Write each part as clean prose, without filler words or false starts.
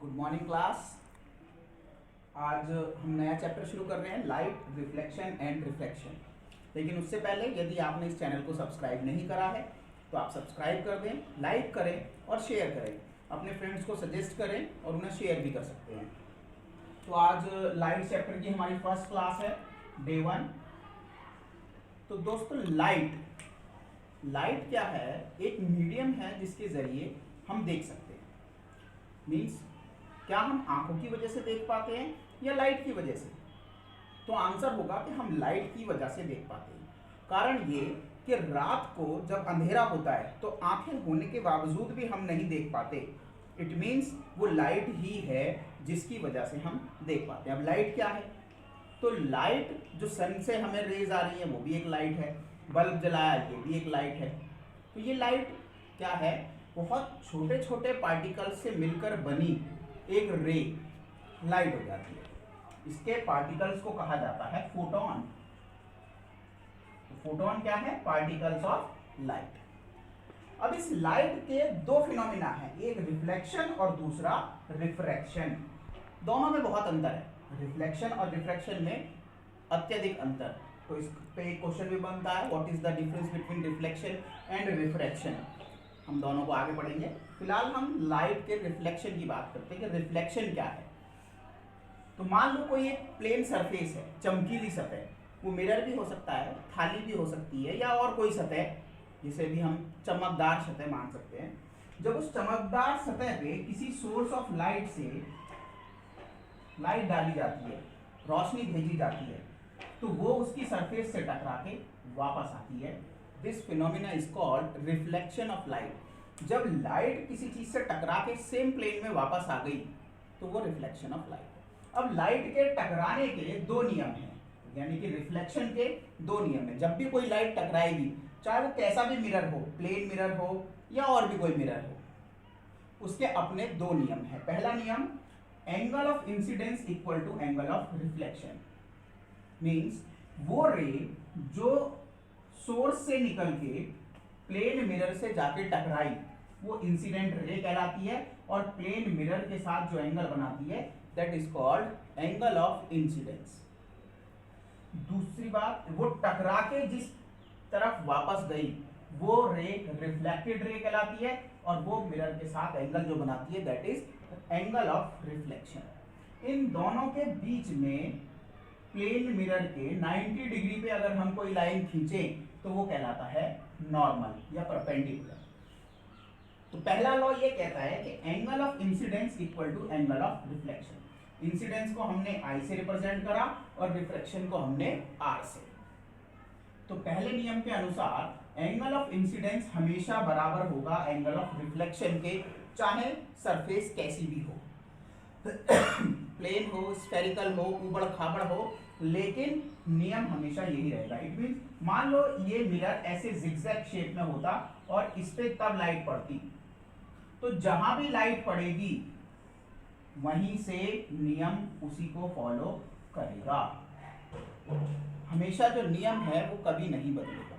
Good morning class. आज हम नया चैप्टर शुरू कर रहे हैं, लाइट, रिफ्लेक्शन एंड रिफ्रैक्शन। लेकिन उससे पहले यदि आपने इस चैनल को सब्सक्राइब नहीं करा है तो आप सब्सक्राइब कर दें, लाइक करें और शेयर करें। अपने फ्रेंड्स को सजेस्ट करें और उन्हें शेयर भी कर सकते हैं। तो आज लाइट चैप्टर की हमारी फर्स्ट क्लास है, डे 1। तो दोस्तों लाइट क्या है? एक मीडियम है जिसके जरिए हम देख सकते हैं। मीन्स क्या हम आंखों की वजह से देख पाते हैं या लाइट की वजह से? तो आंसर होगा कि हम लाइट की वजह से देख पाते हैं। कारण ये कि रात को जब अंधेरा होता है तो आंखें होने के बावजूद भी हम नहीं देख पाते। इट मीन्स वो लाइट ही है जिसकी वजह से हम देख पाते हैं। अब लाइट क्या है? तो लाइट जो सन से हमें रेज आ रही है वो भी एक लाइट है, बल्ब जलाया ये भी एक लाइट है। तो ये लाइट क्या है? बहुत छोटे छोटे पार्टिकल्स से मिलकर बनी एक रे लाइट हो जाती है। इसके पार्टिकल्स को कहा जाता है फोटोन। तो फोटोन क्या है? Particles of light. अब इस लाइट के दो फिनोमिना हैं, एक रिफ्लेक्शन और दूसरा रिफ्रैक्शन। दोनों में बहुत अंतर है, रिफ्लेक्शन और रिफ्रैक्शन में अत्यधिक अंतर। तो इस पे एक क्वेश्चन भी बनता है, what is the difference between reflection and refraction. हम दोनों को आगे पढ़ेंगे। फिलहाल हम लाइट के रिफ्लेक्शन की बात करते हैं कि रिफ्लेक्शन क्या है। तो मान लो कोई एक प्लेन सरफेस है, चमकीली सतह, वो मिरर भी हो सकता है, थाली भी हो सकती है, या और कोई सतह जिसे भी हम चमकदार सतह मान सकते हैं। जब उस चमकदार सतह पे किसी सोर्स ऑफ लाइट से लाइट डाली जाती है, रोशनी भेजी जाती है, तो वो उसकी सरफेस से टकरा के वापस आती है। This phenomena is called reflection of light. जब लाइट किसी चीज से टकरा के सेम प्लेन में वापस आ गई तो वो रिफ्लेक्शन ऑफ लाइट। अब लाइट के टकराने के दो नियम हैं, यानी कि रिफ्लेक्शन के दो नियम हैं। जब भी कोई लाइट टकराएगी, चाहे वो कैसा भी मिरर हो, प्लेन मिरर हो या और भी कोई मिरर हो, उसके अपने दो नियम हैं। पहला नियम, angle of incidence equal to angle of reflection. Means वो रे जो सोर्स से निकल के प्लेन मिरर से जाके टकराई वो इंसिडेंट रे कहलाती है, और प्लेन मिरर के साथ जो एंगल बनाती है that is called angle of incidence. दूसरी बात, वो टकरा के जिस तरफ वापस गई वो रे रिफ्लेक्टेड रे कहलाती है, और वो मिरर के साथ एंगल जो बनाती है that is angle of reflection. इन दोनों के बीच में प्लेन मिरर के 90 डिग्री पे अगर हम कोई लाइन खींचें तो वो कहलाता है नॉर्मल या परपेंडिकुलर। तो पहला लॉ ये कहता है कि angle of incidence equal to angle of reflection. Incidence को हमने आई से रिप्रेजेंट करा और रिफ्लेक्शन को हमने आर से। तो पहले नियम के अनुसार एंगल ऑफ इंसिडेंस हमेशा बराबर होगा एंगल ऑफ रिफ्लेक्शन के, चाहे सरफेस कैसी भी हो, प्लेन हो, स्फेरिकल हो, ऊबड़ खाबड़ हो, लेकिन नियम हमेशा यही रहेगा। इट मींस मान लो ये मिरर ऐसे जिगजैग शेप में होता और इस पे तब लाइट पड़ती, तो जहां भी लाइट पड़ेगी वहीं से नियम उसी को फॉलो करेगा। हमेशा जो नियम है वो कभी नहीं बदलेगा।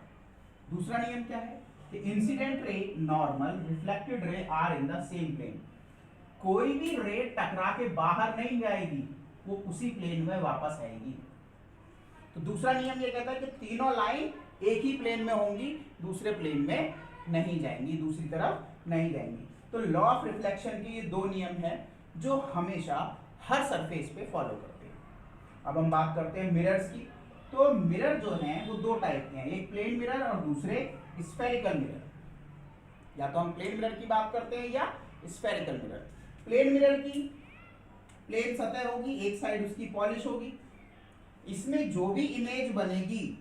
दूसरा नियम क्या है कि incident ray, normal, reflected ray are in the same plane. कोई भी रे टकरा के बाहर नहीं जाएगी, वो उसी प्लेन में वापस आएगी। तो दूसरा नियम ये कहता है कि तीनों लाइन एक ही प्लेन में होंगी, दूसरे प्लेन में नहीं जाएंगी, दूसरी तरफ नहीं जाएंगी। तो लॉ ऑफ रिफ्लेक्शन के ये दो नियम हैं जो हमेशा हर सरफेस पे फॉलो करते हैं। अब हम बात करते हैं मिरर्स की। तो मिरर जो हैं वो दो टाइप के हैं, एक प्लेन मिरर और दूसरे स्फेरिकल मिरर। या तो हम प्लेन मिरर की बात करते हैं या स्फेरिकल मिरर। प्लेन मिरर की प्लेन सतह होगी, एक साइड उसकी पॉलिश होगी, इसमें जो भी इमेज बनेगी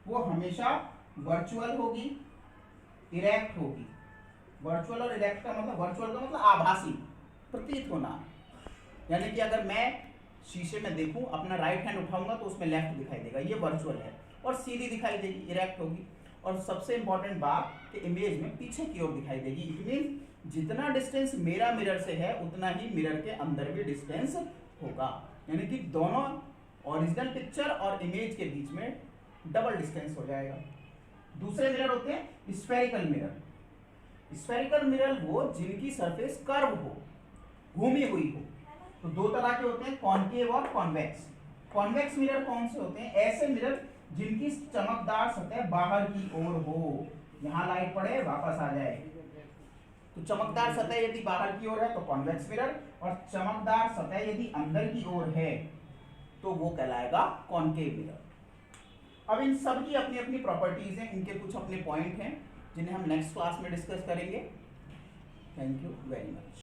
वो हमेशा वर्चुअल होगी, इरेक्ट होगी। वर्चुअल और इरेक्ट का मतलब, वर्चुअल का मतलब आभासी, प्रतीत होना। यानी कि अगर मैं शीशे में देखूं, अपना राइट हैंड उठाऊंगा तो उसमें लेफ्ट दिखाई देगा, ये वर्चुअल है, और सीधी दिखाई देगी, इरेक्ट होगी। और सबसे इंपॉर्टेंट बात कि इमेज में पीछे की ओर दिखाई देगी। इट मीन जितना डिस्टेंस मेरा मिरर से है उतना ही मिरर के अंदर भी डिस्टेंस होगा। यानी कि दोनों ओरिजिनल पिक्चर और इमेज के बीच में डबल डिस्टेंस हो जाएगा। दूसरे मिरर होते हैं स्फेरिकल मिरर। स्फेरिकल मिरर वो जिनकी सरफेस कर्व हो, घूमी हुई हो। तो दो तरह के होते हैं, कॉनकेव और कॉन्वेक्स। कॉन्वेक्स मिरर कौन से होते हैं? ऐसे मिरर जिनकी चमकदार सतह बाहर की ओर हो। यहां लाइट पड़े वापस आ जाए, तो चमकदार सतह यदि बाहर की ओर है तो कॉन्वेक्स मिरर, और चमकदार सतह यदि अंदर की ओर है तो वो कहलाएगा कॉनकेव मिरर। अब इन सब की अपनी अपनी प्रॉपर्टीज हैं, इनके कुछ अपने पॉइंट हैं जिन्हें हम नेक्स्ट क्लास में डिस्कस करेंगे। Thank you very much.